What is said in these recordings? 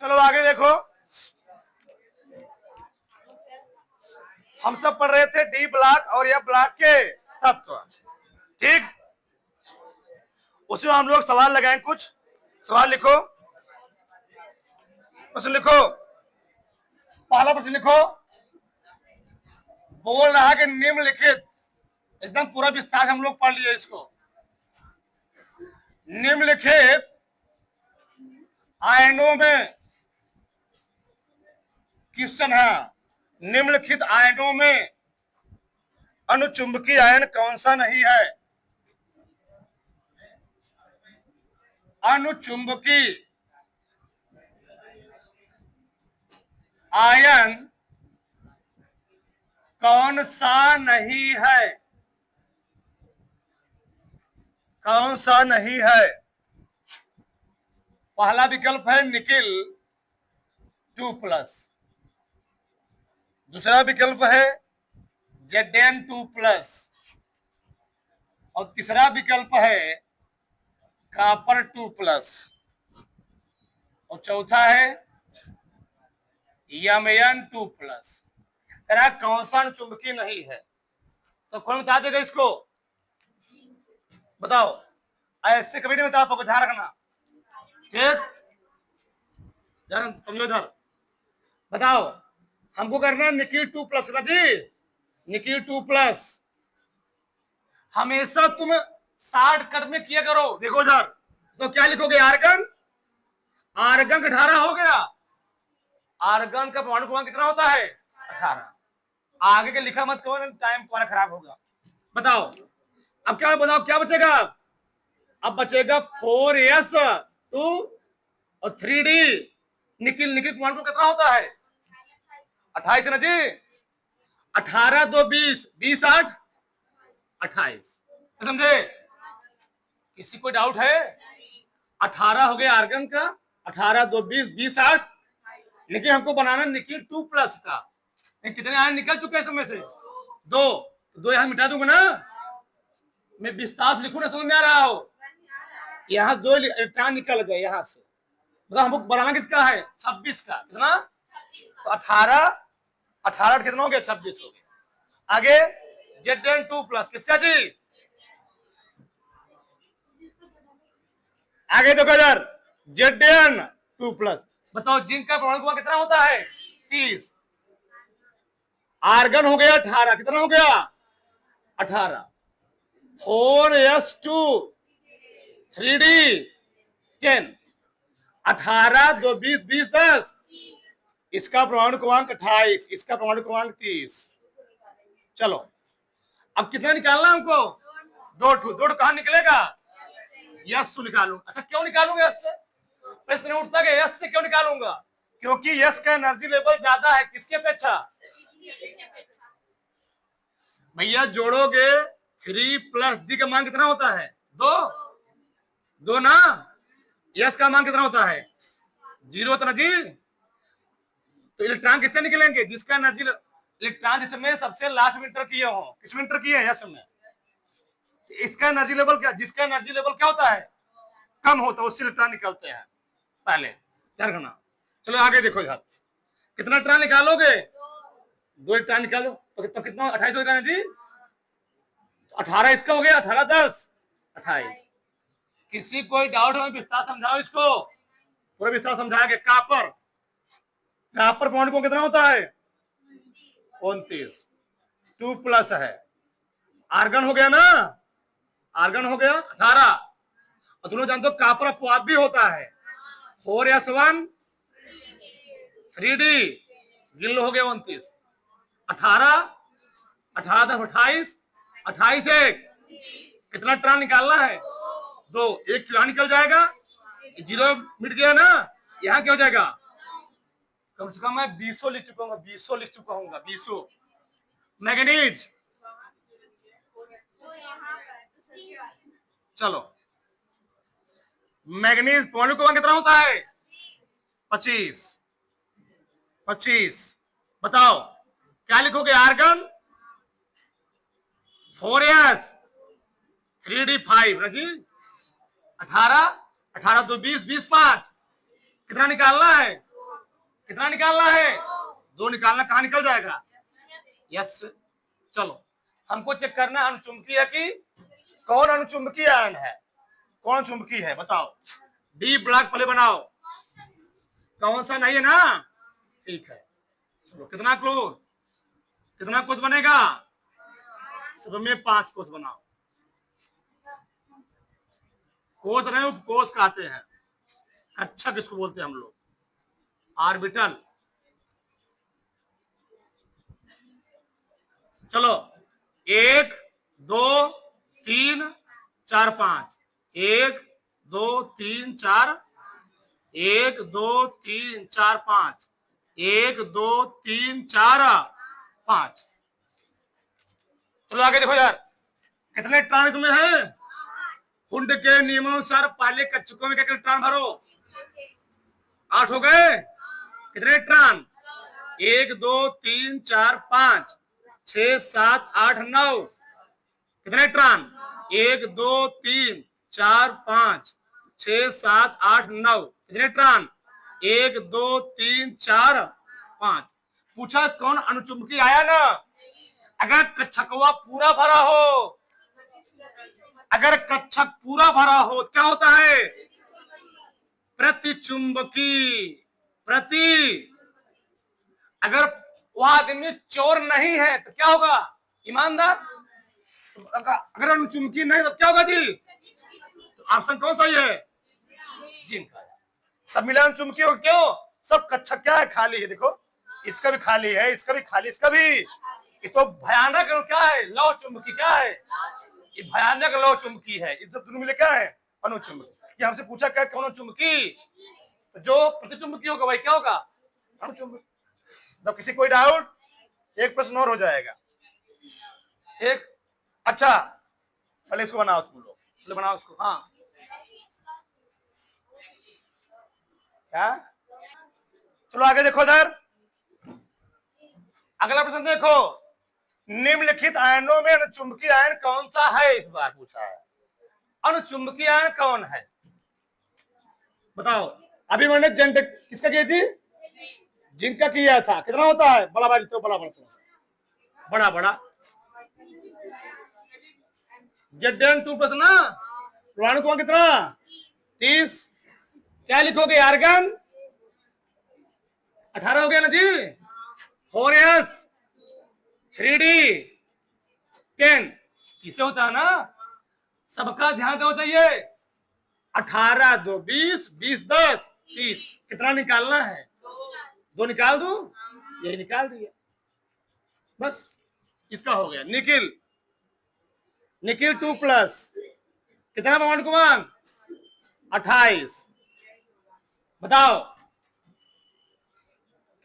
चलो आगे देखो, हम सब पढ़ रहे थे डी ब्लॉक और एफ ब्लॉक के तत्व, ठीक। उसमें हम लोग सवाल लगाएं, कुछ सवाल लिखो, प्रश्न लिखो। पहला प्रश्न लिखो, बोल रहा है कि निम्नलिखित, एकदम पूरा विस्तार हम लोग पढ़ लिए इसको। निम्नलिखित आयनों में क्वेश्चन है, निम्नलिखित आयनों में अनुचुंबकीय आयन कौन सा नहीं है? अनुचुंबकीय आयन कौन सा नहीं है? कौन सा नहीं है? पहला विकल्प है निकिल 2+, दूसरा विकल्प है Zn2+, और तीसरा विकल्प है कॉपर 2+, और चौथा है Mn2+। तेरा कौन सा चुंबकीय नहीं है? तो कौन बता देगा इसको? बताओ, ऐसे कभी नहीं बता पाओगे, ध्यान रखना, ठीक? ध्यान समझो इधर। बताओ, हमको करना निकिल 2+ ना जी, निकिल 2+। हमेशा तुम शॉर्टकट में किया करो। देखो इधर, तो क्या लिखोगे? आर्गन, आर्गन 18 हो गया। आर्गन का परमाणु क्रमांक कितना होता है? 18। आगे के लिखा मत करो, टाइम पूरा खराब होगा। बताओ अब क्या, बताओ क्या बचेगा? अब बचेगा 4s2 और 3d। निकिल, निकिल परमाणु कितना होता है? 28 ना जी। 18 2 20, 20 8 28, समझे? किसी को डाउट है? 18 हो गया आर्गन का, 18 2 20, 20 8, लेकिन हमको बनाना निकिल 2+ का। कितने आयन निकल चुके हैं इसमें से? 2 यहां मिटा दूंगा ना, मैं विस्तार से लिखूं ना, समझ में आ रहा हो? यहाँ 2 इलेक्ट्रॉन निकल गए यहां से, मतलब हमको बनाना किसका है? 26 का। कितना? तो 18 कितना हो गया? 26 हो गया। आगे Zn2+, किसका जी? आगे देखो इधर, Zn2+। बताओ जिंक का परमाणु क्रमांक कितना होता है? 30। आर्गन हो गया 18, कितना हो गया? 18। 4s2 3d 10, 18 2 20, 20 10, इसका परमाणु क्रमांक 28, इसका परमाणु क्रमांक 30। चलो अब कितना निकालना हमको? 2 कहां निकलेगा? यस से निकालू। अच्छा क्यों निकालूंगा यस से? प्रश्न उठता है यस से क्यों निकालूंगा? क्योंकि यस का एनर्जी लेवल ज्यादा है, किसके अपेक्षा? भैया जोड़ोगे 3 + d का मान कितना होता है? 2 ना। यस का मान कितना होता है? 0 होता ना जी। तो इलेक्ट्रॉन किससे निकलेंगे? जिसका एनर्जी, इलेक्ट्रॉन जिसमें सबसे लास्ट में इंटर किए हो। किस में इंटर किए हैं? यस में। इसका एनर्जी लेवल क्या, जिसका एनर्जी लेवल क्या होता है? कम होता है, उससे इलेक्ट्रॉन निकलते हैं पहले, ध्यान रखना। चलो आगे देखो यार, कितना इलेक्ट्रॉन निकालोगे? 2 इलेक्ट्रॉन निकालो तो कितना? 28 हो गया जी। 18 इसका हो गया, 18 10 28। किसी कोई डाउट हो विस्तार समझाओ इसको, पूरा विस्तार समझाएंगे। कॉपर, कॉपर परमाणु को कितना होता है? 29। 2+ है। आर्गन हो गया ना, आर्गन हो गया 18, और तुम लोग जानते हो कॉपर अपवाद भी होता है। 4s1 3d, गिन लो, हो गया 29। 18 18 10 28, 28 1, कितना इलेक्ट्रॉन निकालना है? 2। एक चूहा निकल जाएगा, 0 मिट गया ना, यहाँ क्या हो जाएगा? कम से कम मैं 20 लिख चुका हूँ, 20 लिख चुका हूँ, 20। मैग्नीज, चलो मैग्नीज परमाणु क्रमांक कितना होता है? 25। 25। बताओ क्या लिखोगे? आर्गन 4s 3d 5 ना जी। 18 18 2 20, 20 5, कितना निकालना है? कितना निकालना है? 2 निकालना। कहां निकल जाएगा? यस। चलो हमको चेक करना है अनुचुंबकीय है कि कौन अनुचुंबकीय आयन है, कौन चुंबकीय है बताओ। डी ब्लॉक पहले बनाओ, कौन सा नहीं है ना, ठीक है। चलो कितना क्लोज, कितना कोष बनेगा? सब में 5 कोष बनाओ। कोष नहीं उपकोष कहते हैं, अच्छा किसको बोलते हैं हम लोग? ऑर्बिटल। चलो 1 2 3 4 5, 1 2 3 4, 1 2 3 4 5, 1 2 3 4 5। चलो आगे देखो यार, कितने इलेक्ट्रॉन इसमें है? हुंड के नियमानुसार पहले कक्षकों में कितने इलेक्ट्रॉन भरो? 8 हो गए। कितने इलेक्ट्रॉन? 1 2 3 4 5 6 7 8 9। कितने इलेक्ट्रॉन? 1 2 3 4 5 6 7 8 9। कितने इलेक्ट्रॉन? 1 2 3 4 5। पूछा कौन अनुचुंबकीय आयन? अगर कक्षकवा पूरा भरा हो, अगर कक्षक पूरा भरा हो क्या होता है? प्रतिचुंबकी। प्रति। अगर वह आदमी चोर नहीं है तो क्या होगा? ईमानदार। अगर अनुचुंबकी नहीं तो क्या होगा जी? तो ऑप्शन कौन सही है? जिनका। सब मिला अनुचुंबकी हो क्यों? सब कक्षक क्या है? खाली है। देखो इसका भी खाली है, इसका भी खाली, इसका भी। ये तो भयानक क्या है? लौ चुंबकी। क्या है ये? भयानक लौ चुंबकी है। इस दोनों मिले क्या है? अनुचुंबकी। हमसे पूछा क्या कौन चुंबकी? तो जो प्रतिचुंबकी होगा भाई क्या होगा? अनुचुंबकी। तो किसी कोई डाउट? एक प्रश्न और हो जाएगा। एक अच्छा पहले इसको बनाओ तुम लोग, पहले बनाओ इसको। हाँ क्या? चलो आगे देखो इधर, अगला प्रश्न देखो। निम्नलिखित आयनों में अनुचुंबकीय आयन कौन सा है? इस बार पूछा है अनुचुंबकीय आयन कौन है बताओ। अभी मैंने जंग किसका किया थी? जिनका किया था। कितना होता है? बड़ा बड़ा तो बड़ा बड़ा बड़ा बड़ा जेडन 2 प्रश्न ना। परमाणु को कितना? 30। क्या लिखोगे? आर्गन 18 हो गया ना जी। 4s 3d 10 किसे होता है ना। सबका ध्यान दो चाहिए। 18 2 20 20 10 30। कितना निकालना है? 2 निकाल दो। यही निकाल दिया बस। इसका हो गया। निकिल, निकिल 2 प्लस कितना परमाणु क्रमांक? 28। बताओ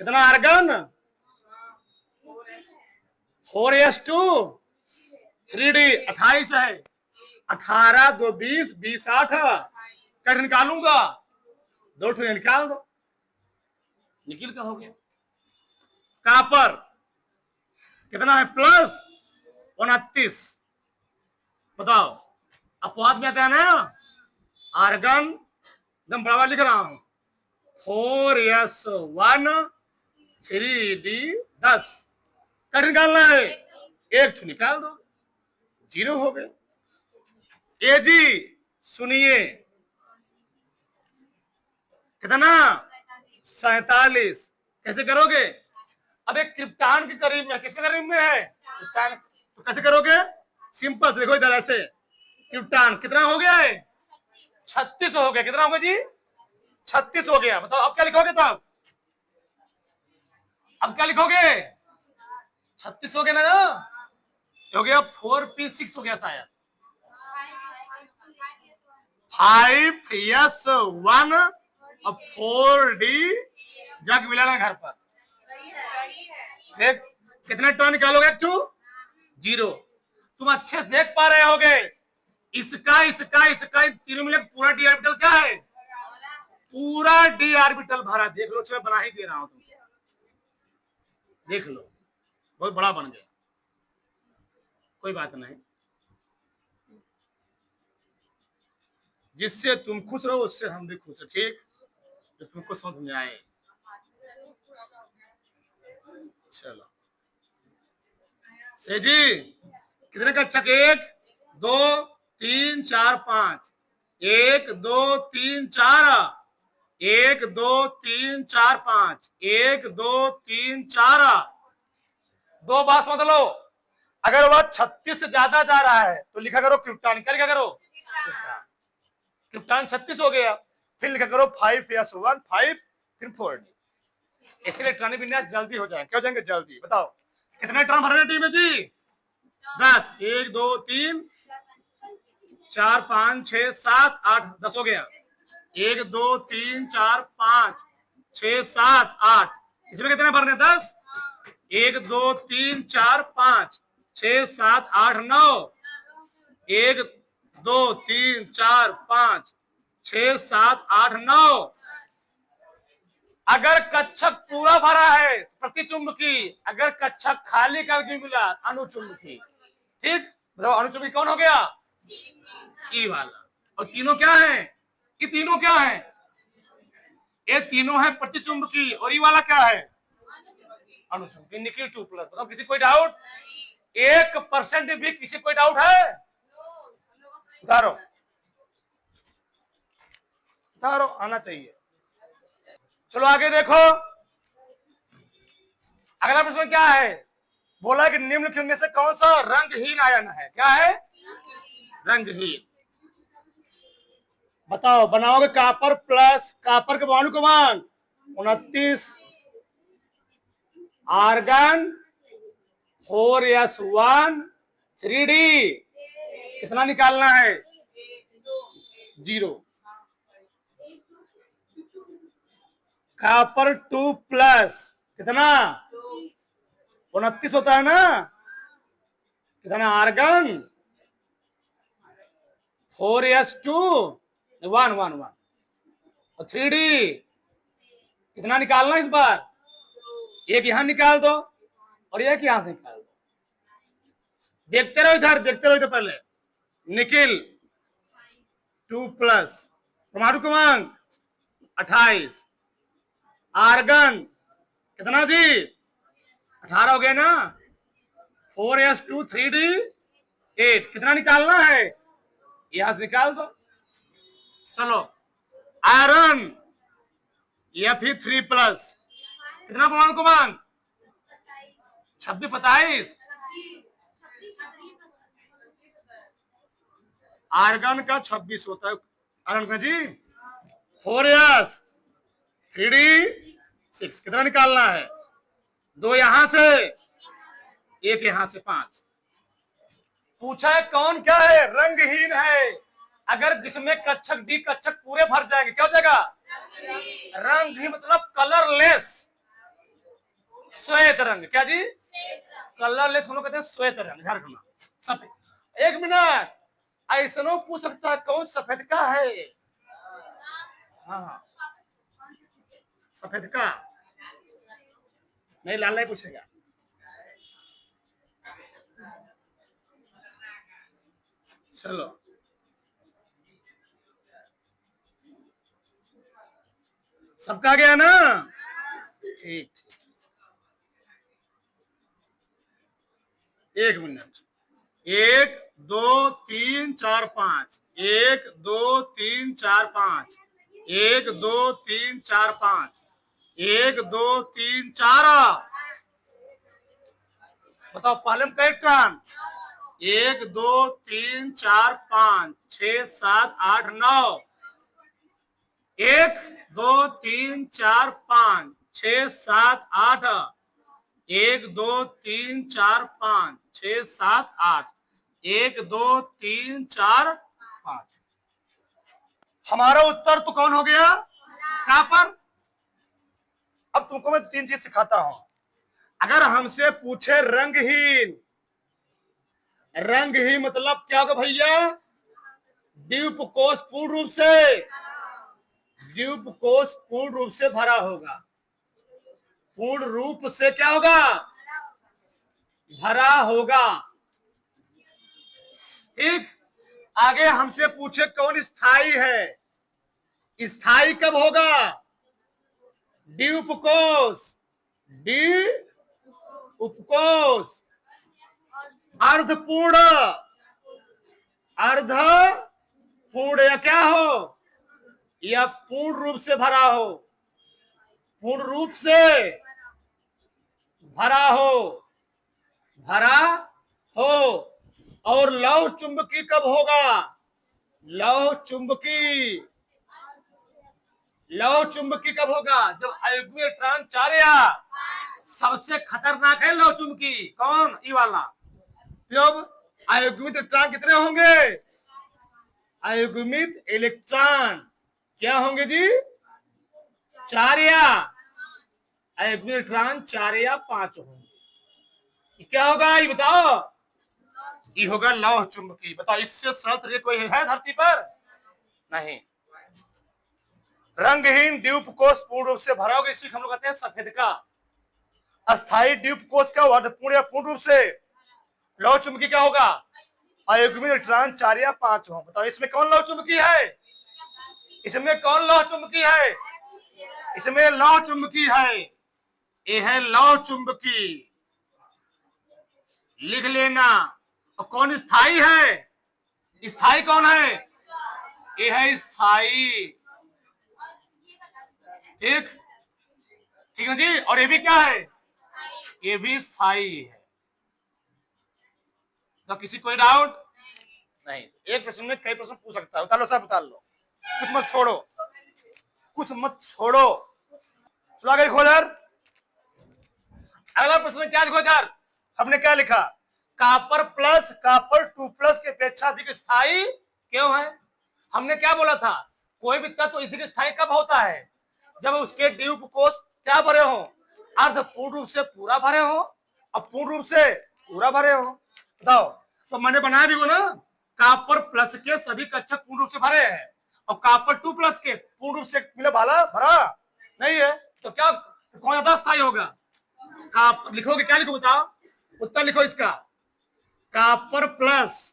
कितना? आर्गन 4s2 3d 28 है। 18 2 20 20 8 कट निकालूंगा। 2 निकाल दो। निकिल का हो गया। कापर कितना है? प्लस 29। बताओ अपवाद में आता है ना। आर्गन एकदम बराबर लिख रहा हूं। 4s1 3d 10 कट निकालना है। 1 निकाल दो। 0 हो गए। एजी सुनिए कितना? 47। कैसे करोगे? अब एक क्रिप्टान के करीब में, किसके करीब में है? क्रिप्टान। तो कैसे करोगे? सिंपल से देखो इधर ऐसे। क्रिप्टान कितना हो गया है? 36 हो गया। कितना हो गया जी? 36 हो गया। बताओ अब क्या लिखोगे? तब अब क्या लिखोगे? 36 हो गया ना। हो गया 4p6 हो गया शायद। 5s1 और 4d जग मिला ना घर पर। देख कितने टर्न निकालोगे? 2 0। तुम अच्छे से देख पा रहे होगे। इसका इसका इसका तीनों मिले पूरा डी ऑर्बिटल क्या है? पूरा डी ऑर्बिटल भरा। देख लो, मैं बना ही दे रहा हूं तुमको। देख लो बहुत बड़ा बन गया। कोई बात नहीं, जिससे तुम खुश रहो उससे हम भी खुश है। ठीक, तो तुमको समझ में आए। चलो से जी कितने कक्षक? 1 2 3 4 5। 1 2 3 4। 1 2 3 4 5। 1 2 3 4। दो बात समझ लो, अगर वह 36 से ज्यादा जा रहा है तो लिखा करो क्रिप्टॉन। क्या लिखा करो? क्रिप्टॉन 36 हो गया। फिर लिखा करो 5s1 5 फिर 4। इसलिए इलेक्ट्रॉनिक विन्यास जल्दी हो जाए। क्या हो जाएंगे? जल्दी। बताओ कितने टर्म भरने टीम में जी? 10। 1 2 3 4 5 6 7 8 10 हो गया। 1 2 3 4 5 6 7 8। इसमें कितने भरने? 10। 1 2 3 4 5 6 7 8 9। 1 2 3 4 5 6 7 8 9। अगर कक्षक पूरा भरा है प्रतिचुंबकी, अगर कक्षक खाली कर दी मिला अनुचुंबकी। ठीक, बताओ अनुचुंबकी कौन हो गया? ई वाला। और तीनों क्या है? ये तीनों क्या है? ये तीनों है प्रतिचुंबकी। और ये वाला क्या है? अनुचुंबकी। निकिल 2+। बताओ किसी कोई डाउट? 1% भी किसी कोई डाउट है? उतारो उतारो, आना चाहिए। चलो आगे देखो, अगला प्रश्न क्या है? बोला कि निम्नलिखित में से कौन सा रंगहीन आयन है? क्या है? रंगहीन। बताओ, बनाओगे कॉपर प्लस कॉपर के परमाणु क्रमांक 29, आर्गन 4s1 3d। कितना निकालना है? 0। कॉपर 2+ कितना? 29 होता है ना। कितना? आर्गन 4s2 1 1 1 और 3d। कितना निकालना इस बार? एक यहां निकाल दो और एक यहां से निकाल दो। देखते रहो इधर, देखते रहो इधर। पहले निकिल 2+, परमाणु क्रमांक 28, आर्गन कितना जी? 18 हो गया ना। 4s2 3d 8। कितना निकालना है? यहां से निकाल दो। चलो आयरन Fe3+, कितना परमाणु क्रमांक? 26 27। आर्गन का 26 होता है। आर्गन का जी 4s 3d 6। कितना निकालना है? 2 यहां से, 1 यहां से, 5। पूछा है कौन क्या है? रंगहीन है। अगर जिसमें कक्षक डी कक्षक पूरे भर जाएंगे क्या हो जाएगा? रंगहीन मतलब कलरलेस, श्वेत रंग। क्या जी? कलरलेस हम लोग कहते हैं श्वेत रंग। ध्यान रखना। सफेद। 1 मिनट, ऐसा पूछ सकता है कौन सफेद का है? हाँ, सफेद का नहीं, लाल नहीं पूछेगा। चलो सबका गया ना? ठीक। 1 मिनट। 1 2 3 4 5। 1 2 3 4 5। 1 2 3 4 5। 1 2 3 4। बताओ पहले में कई टर्न? 1 2 3 4 5 6 7 8 9। 1 2 3 4 5 6 7 8। 1 2 3 4 5 6 7 8। 1 2 3 4 5। हमारा उत्तर तो कौन हो गया? कॉपर। अब तुमको मैं 3 चीज सिखाता हूं। अगर हमसे पूछे रंगहीन, रंगहीन मतलब क्या होगा भैया? द्वीपकोश पूर्ण रूप से, द्वीपकोश पूर्ण रूप से भरा होगा। पूर्ण रूप से क्या होगा? भरा होगा। ठीक। आगे हमसे पूछे कौन स्थायी है? स्थायी कब होगा? द्वीपकोश डी उपकोष, अर्धपूर्ण, अर्ध पूर्ण या क्या हो, या पूर्ण रूप से भरा हो, पूर्ण रूप से भरा हो, भरा हो। और लौह चुंबकी कब होगा, लौह चुंबकी, लौह चुंबकी कब होगा, जब अयुग्मी इलेक्ट्रॉन 4 या सबसे खतरनाक है लौह चुंबकी, कौन, ई वाला। जब अयुग्मित इलेक्ट्रॉन कितने होंगे, अयुग्मित इलेक्ट्रॉन क्या होंगे जी, 4 या, अयुग्मित इलेक्ट्रॉन 4 या 5 होंगे। क्या होगा ये बताओ, ये होगा लौह चुंबकी। बताओ इससे सरल तरीके कोई है धरती पर, नहीं। रंगहीन द्वीप कोष पूर्ण रूप से भरा होगा, इसी हम लोग कहते हैं सफेद का। अस्थायी द्वीप कोष का अर्धपूर्ण या पूर्ण रूप से, लौह चुंबकी क्या होगा, अयुग्मित इलेक्ट्रॉन 4 या 5 हो। बताओ इसमें कौन लौह चुंबकी है, इसमें कौन लौह चुंबकी है, इसमें लौह चुंबकी है, ये है लौह चुंबकी, लिख लेना। और कौन स्थायी है, स्थायी कौन है, ये है स्थायी, ठीक, ठीक है जी। और ये भी क्या है, ये भी स्थायी है। तो किसी कोई डाउट नहीं, एक प्रश्न में कई प्रश्न पूछ सकता है, उतार लो सब उतार लो, कुछ मत छोड़ो, कुछ मत छोड़ो। चलो आगे लिखो यार, अगला प्रश्न क्या लिखो यार, हमने क्या लिखा, कॉपर प्लस कॉपर 2+ की अपेक्षा अधिक स्थायी क्यों है। हमने क्या बोला था, कोई भी तत्व अधिक स्थायी कब होता है, जब उसके द्वीप कोष क्या भरे हो, अर्धपूर्ण रूप से पूरा भरे हो, और पूर्ण रूप से पूरा भरे हो। बताओ, तो मैंने बनाया भी वो ना, कॉपर प्लस के सभी कक्षक पूर्ण रूप से भरे हैं, और कॉपर 2+ के पूर्ण रूप से मिले भाला भरा नहीं है, तो क्या कौन ज्यादा स्थायी होगा, काप लिखोगे क्या लिखो बताओ, उत्तर लिखो इसका, कॉपर प्लस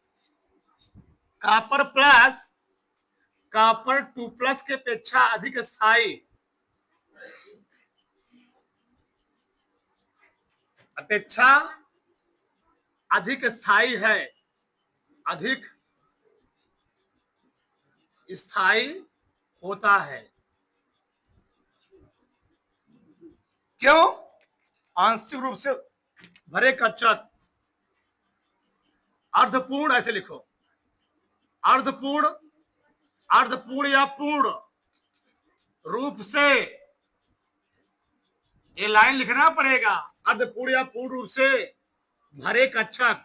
कॉपर 2+ के अपेक्षा अधिक स्थायी, अपेक्षा अधिक स्थायी है, अधिक स्थायी होता है। क्यों, आंशिक रूप से भरे कक्षक, अर्धपूर्ण ऐसे लिखो, अर्धपूर्ण, अर्धपूर्ण या पूर्ण रूप से, ये लाइन लिखना पड़ेगा, अर्धपूर्ण या पूर्ण रूप से भरे कक्षक,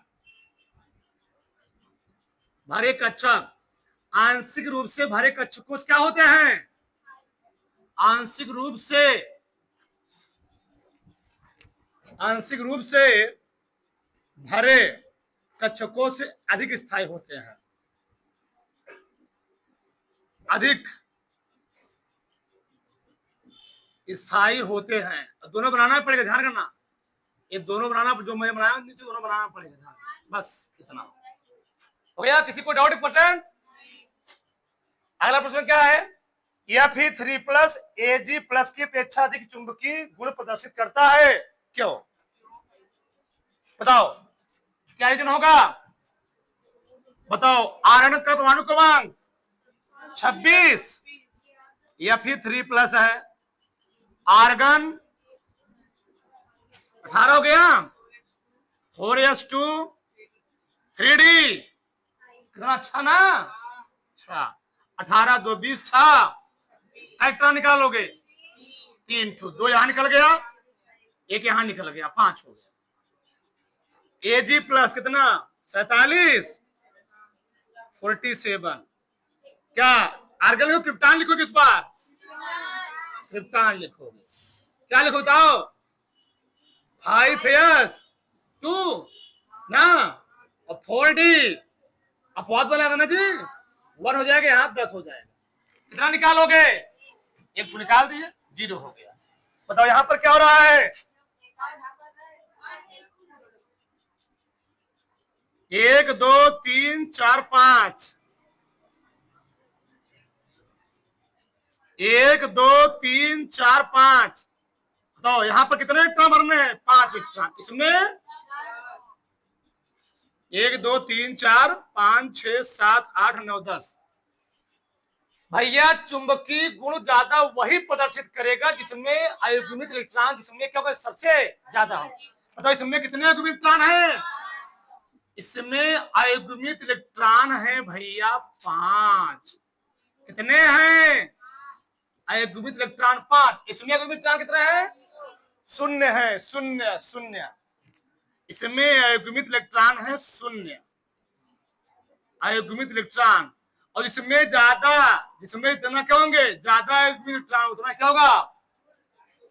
भरे कक्षक। आंशिक रूप से भरे कक्षक कुछ क्या होते हैं, आंशिक रूप से भरे कक्षकों से अधिक स्थायी होते हैं, अधिक स्थायी होते हैं। दोनों बनाना पड़ेगा, ध्यान करना, ये दोनों बनाना, जो मैं बनाया नीचे दोनों बनाना पड़ेगा, बस इतना हो गया। किसी को डाउट परसेंट। अगला प्रश्न क्या है, Fe3+ Ag+ की अपेक्षा अधिक चुंबकीय गुण प्रदर्शित करता है, क्यों, बताओ क्या रीजन होगा, बताओ। आयरन का परमाणु क्रमांक 26, Fe3+ है, आर्गन 18 हो गया, 4s2 3d, कितना अच्छा ना, अच्छा 18 2 20 6, इलेक्ट्रॉन निकालोगे 3 2 2 यहां निकल गया, एक यहां निकल गया, 5 हो गया। Ag+ कितना 47 47, क्या आर्गन लिखो क्रिप्टॉन लिखोगे, इस बार क्रिप्टॉन लिखोगे, क्या लिखो बताओ, 5s2 ना, और 4d, अपवाद बना देना जी, 1 हो जाएगा, यहाँ 10 हो जाएगा, कितना निकालोगे, 1 निकाल दिए, 0 हो गया। बताओ यहां पर क्या हो रहा है, 1 2 3 4 5, 1 2 3 4 5, तो यहाँ पर कितने इलेक्ट्रॉन भरने हैं? 5 इलेक्ट्रॉन। इसमें 1 2 3 4 5 6 7 8 9 10। भैया चुंबकीय गुण ज्यादा वही प्रदर्शित करेगा जिसमें अयुग्मित इलेक्ट्रॉन, जिसमें क्या होगा, सबसे ज्यादा हो। बताओ इसमें कितने अयुग्मित इलेक्ट्रॉन है? इसमें अयुग्मित इलेक्ट्रॉन है भैया 5। कितने हैं अयुग्मित इलेक्ट्रॉन? 5। इसमें अयुग्मित इलेक्ट्रॉन कितना है? 0 है। 0 0। इसमें अयुग्मित इलेक्ट्रॉन है 0 अयुग्मित इलेक्ट्रॉन। और इसमें ज्यादा, जिसमें इतना क्या होंगे, ज्यादा अयुग्मित इलेक्ट्रॉन, उतना क्या होगा,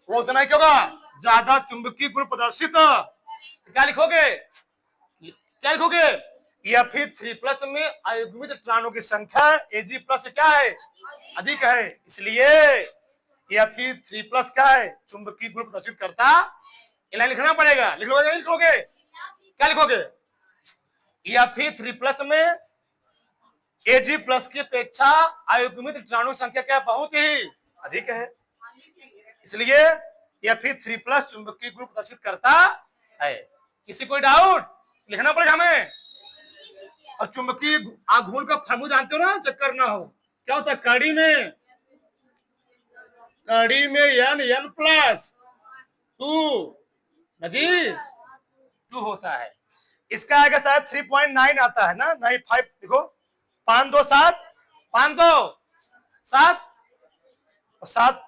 वो उतना क्या होगा, ज्यादा चुंबकीय गुण प्रदर्शित। क्या लिखोगे? क्या लिखोगे? Fe3+ में अयुग्मित इलेक्ट्रॉनों की संख्या Ag+ क्या है, अधिक है, इसलिए Fe3+ क्या है, चुंबकीय गुण प्रदर्शित करता। इन्हें लिखना पड़ेगा। लिखोगे? लिखोगे? क्या लिखोगे? Fe3+ में Ag+ की अपेक्षा अयुग्मित इलेक्ट्रॉनों की संख्या क्या, बहुत ही अधिक है, इसलिए Fe3+ चुंबकीय गुण प्रदर्शित करता है। किसी कोई डाउट? लिखना पड़ेगा हमें। और चुंबकीय आघूर्ण का फॉर्मूला जानते हो ना, चक्कर ना हो, क्या होता है कड़ी में N+2 जी 2 होता है। इसका आएगा शायद 3.9 आता है ना, नहीं 5। देखो 5 2 7 5 2 7 और 7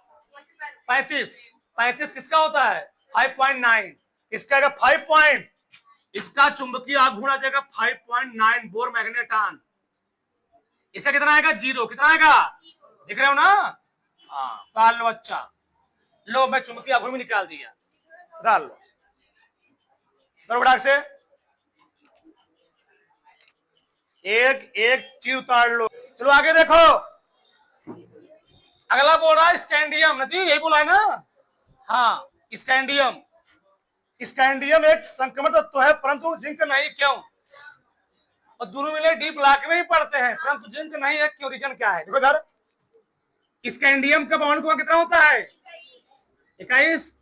35। 35 किसका होता है? 5.9। इसका आएगा 5 पॉइंट। इसका चुंबकीय आघूर्ण आ जाएगा 5.9 बोर मैग्नेटॉन। इसका कितना आएगा? 0। कितना आएगा? दिख रहे हो ना? हाँ, लो अच्छा, लो मैं चुंबकीय आघूर्ण में निकाल दिया, डाल लो दरबड़ाक से। एक एक चीज उतार लो। चलो आगे देखो, अगला बोल रहा है स्कैंडियम। ना जी यही बोला है ना? हाँ, स्कैंडियम। स्कैंडियम एक संक्रमण तत्व है, परंतु जिंक नहीं। क्यों? और दोनों मिले डी ब्लॉक में ही पढ़ते हैं, परंतु जिंक नहीं है। क्यों? रीजन क्या है? देखो इधर, स्कैंडियम का परमाणु क्रमांक कितना होता है? 21।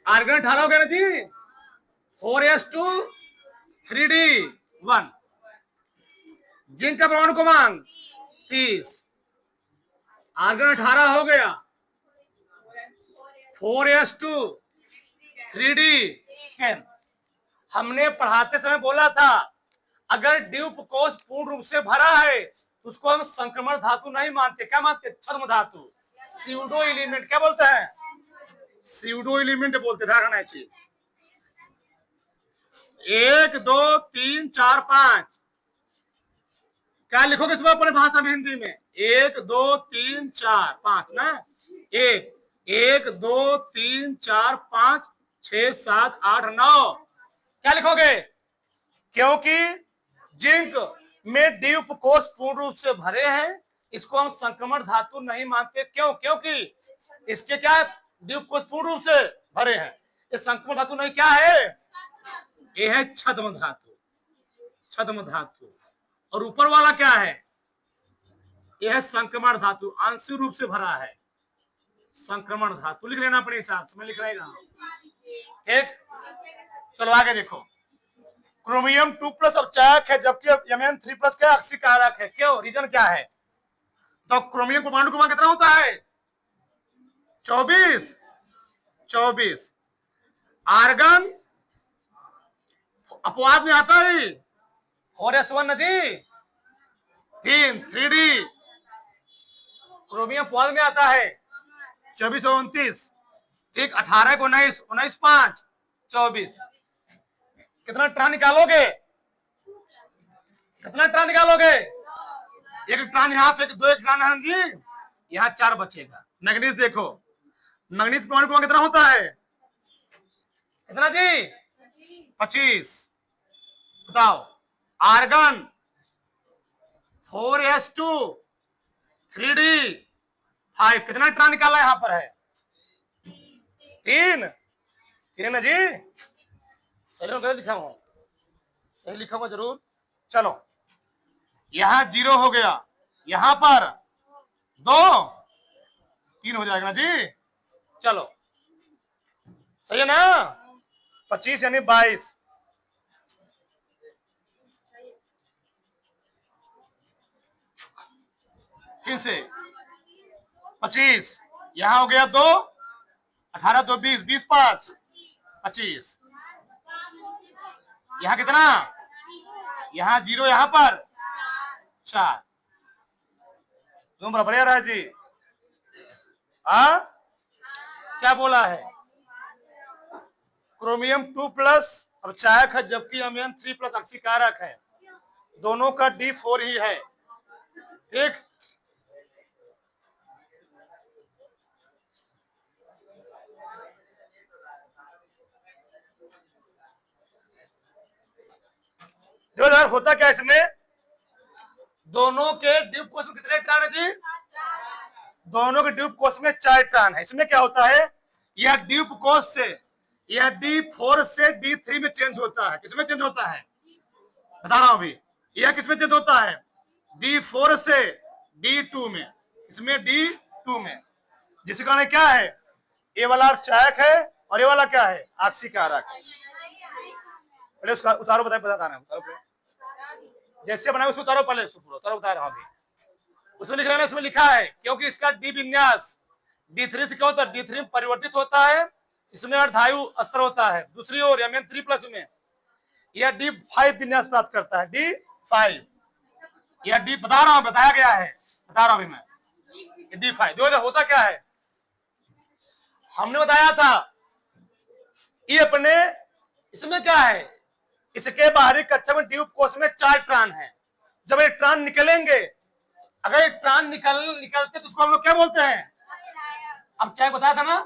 आर्गन 18 हो गया ना जी। 4s2 3d1। जिंक का परमाणु क्रमांक 30। आर्गन 18 हो गया, 4s2 3d10। हमने पढ़ाते समय बोला था, अगर ड्यूप कोश पूर्ण रूप से भरा है तो उसको हम संक्रमण धातु नहीं मानते। क्या मानते? छद्म धातु, स्यूडो एलिमेंट। क्या बोलते हैं? स्यूडो एलिमेंट बोलते। ध्यान रखना चाहिए। 1 2 3 4 5। क्या लिखोगे इसमें अपने भाषा में, हिंदी में? 1 2 3 4 5 ना। 1 1 2 3 4 5 6 7 8 9। क्या लिखोगे? क्योंकि जिंक में ड्यूप कोश पूर्ण रूप से भरे हैं, इसको हम संक्रमण धातु नहीं मानते। क्यों? क्योंकि इसके क्या, ड्यूप कोश पूर्ण रूप से भरे हैं। ये संक्रमण धातु नहीं। क्या है? ये है छद्म धातु। छद्म धातु। और ऊपर वाला क्या है? यह है संक्रमण धातु, आंशिक रूप से भरा है, संक्रमण धातु। लिख लेना अपने हिसाब से, मैं लिख रहेगा। ठीक, चलो आगे देखो। क्रोमियम 2+ अवचायक है, जबकि Mn3+ क्या, अक्सीकारक है। क्यों? रीजन क्या है? तो क्रोमियम परमाणु क्रमांक कितना होता है? 24। 24। आर्गन अपवाद में आता है 4s1 जी 3 3d। क्रोमियम अपवाद में आता है 24 और 29। ठीक, 18 को 19 19 5 24। कितना ट्रां निकालोगे? कितना ट्रां निकालोगे? एक ट्रां यहां से, 2 ट्रां यहां जी, यहां 4 बचेगा। मैग्नीज देखो, मैग्नीज परमाणु क्रमांक कितना होता है? कितना जी? 25। बताओ। Argon 4s2 3d5। कितना ट्रां निकाला यहां पर है? 3 3 ना जी। सही गलत लिखा हूं? सही लिखा हुआ जरूर। चलो यहां 0 हो गया, यहां पर 2 3 हो जाएगा ना जी। चलो सही है ना? 25 यानी 22, फिर से 25, यहां हो गया 2, 18 2 20, 20 5 25, यहां कितना, यहां 0, यहां पर 4, तुम बराबर है राज जी? क्या बोला है? क्रोमियम 2+, अब चायक है, जबकि अमोनियम 3+ ऑक्सीकारक है, दोनों का D4 ही है। ठीक, देखो यार होता क्या इसमें, दोनों के ड्यूब कोष में कितने इलेक्ट्रॉन है जी? दोनों के ड्यूब कोष में 4 इलेक्ट्रॉन है। इसमें क्या होता है, यह ड्यूब कोष से यह D4 से D3 में चेंज होता है। किसमें चेंज होता है बता रहा हूं अभी, यह किसमें चेंज होता है? D4 से D2 में, इसमें D2 में, जिसके कारण क्या है, ये वाला चायक है और ये वाला क्या है, ऑक्सीकारक है। पहले उसका उतारो, बताना है, उतारो जैसे बनाए उसको उतारो, पहले उसको पूरा उतारो, बता रहा हूं। उसमें लिख रहा है, उसमें लिखा है क्योंकि इसका डी विन्यास D3 से क्या होता है, D3 में परिवर्तित होता है, इसमें अर्धायु अस्तर होता है। दूसरी ओर Mn3+ में यह D5 विन्यास प्राप्त करता है, D5, यह D बता रहा हूं, बताया गया है, बता रहा हूं अभी मैं, D5 देखो होता क्या है, हमने बताया था ये अपने, इसमें क्या है, इसके बाहरी कक्षा में ड्यूब कोष में 4 इलेक्ट्रॉन है। जब इलेक्ट्रॉन निकलेंगे, अगर इलेक्ट्रॉन निकलते तो उसको हम लोग क्या बोलते हैं, अब चाहे बताया था ना,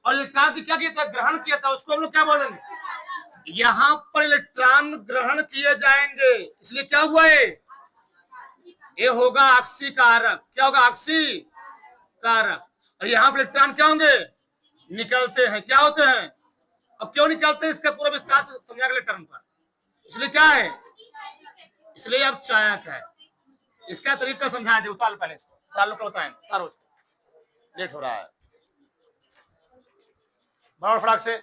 और इलेक्ट्रॉन क्या किया था, ग्रहण किया था, उसको हम लोग क्या बोलेंगे, यहां पर इलेक्ट्रॉन ग्रहण किए जाएंगे, इसलिए क्या हुआ है, ये होगा ऑक्सीकारक। क्या होगा, ऑक्सीकारक। और यहां पर इलेक्ट्रॉन क्या होंगे, निकलते हैं, क्या होते हैं। अब क्यों निकलते हैं, इसका पूरा विस्तार से समझा अगले टर्म पर। इसलिए क्या है, इसलिए अब चायक है। इसका तरीका समझाया दे, उतार पहले इसको, चालू को बताएं, उतारो, लेट हो रहा है, बराबर फटाक से।